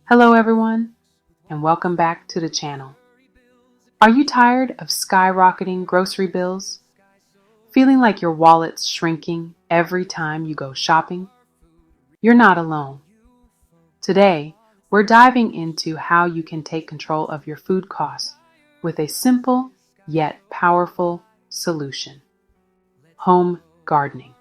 Hello everyone, and welcome back to the channel. Are you tired of skyrocketing grocery bills? Feeling like your wallet's shrinking every time you go shopping? You're not alone. Today, we're diving into how you can take control of your food costs with a simple yet powerful solution: home gardening.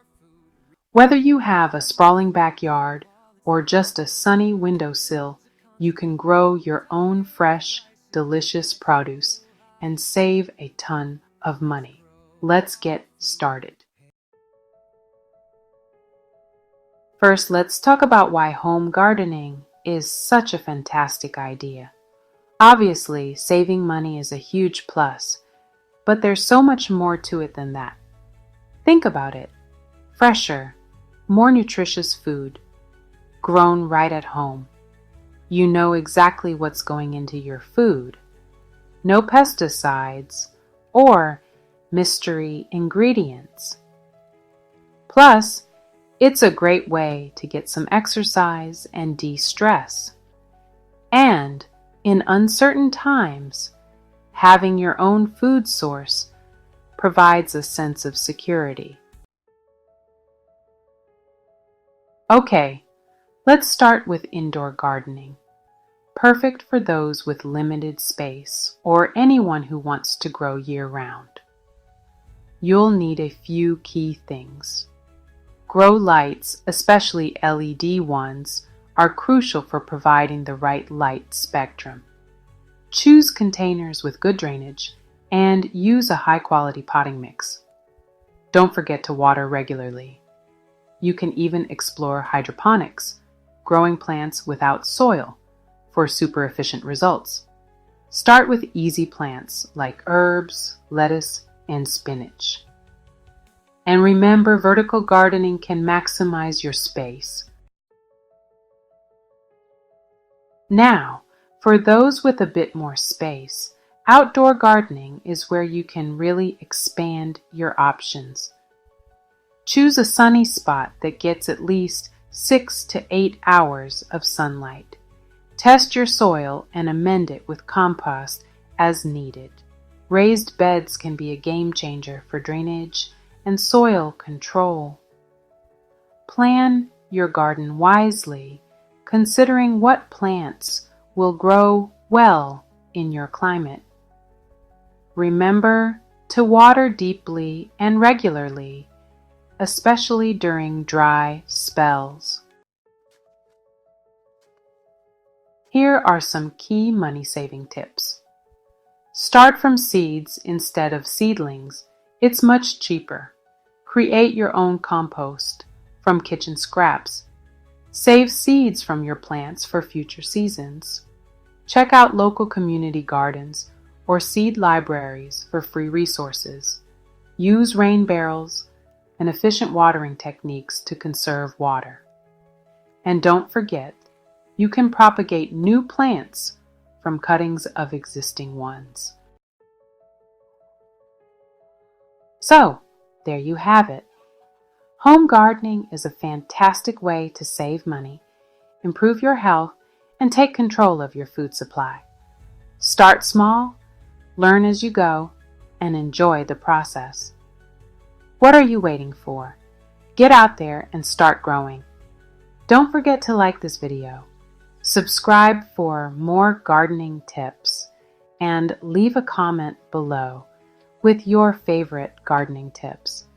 Whether you have a sprawling backyard or just a sunny windowsill, you can grow your own fresh, delicious produce and save a ton of money. Let's get started. First, let's talk about why home gardening is such a fantastic idea. Obviously, saving money is a huge plus, but there's so much more to it than that. Think about it. Fresher, more nutritious food, grown right at home. You know exactly what's going into your food. No pesticides or mystery ingredients. Plus, it's a great way to get some exercise and de-stress. And in uncertain times, having your own food source provides a sense of security. Okay, let's start with indoor gardening. Perfect for those with limited space or anyone who wants to grow year-round. You'll need a few key things. Grow lights, especially LED ones, are crucial for providing the right light spectrum. Choose containers with good drainage and use a high-quality potting mix. Don't forget to water regularly. You can even explore hydroponics, growing plants without soil, for super efficient results. Start with easy plants like herbs, lettuce, and spinach. And remember, vertical gardening can maximize your space. Now, for those with a bit more space, outdoor gardening is where you can really expand your options. Choose a sunny spot that gets at least 6 to 8 hours of sunlight. Test your soil and amend it with compost as needed. Raised beds can be a game changer for drainage and soil control. Plan your garden wisely, considering what plants will grow well in your climate. Remember to water deeply and regularly, especially during dry spells. Here are some key money-saving tips. Start from seeds instead of seedlings. It's much cheaper. Create your own compost from kitchen scraps. Save seeds from your plants for future seasons. Check out local community gardens or seed libraries for free resources. Use rain barrels and efficient watering techniques to conserve water. And don't forget, you can propagate new plants from cuttings of existing ones. So, there you have it. Home gardening is a fantastic way to save money, improve your health, and take control of your food supply. Start small, learn as you go, and enjoy the process. What are you waiting for? Get out there and start growing. Don't forget to like this video. Subscribe for more gardening tips and leave a comment below with your favorite gardening tips.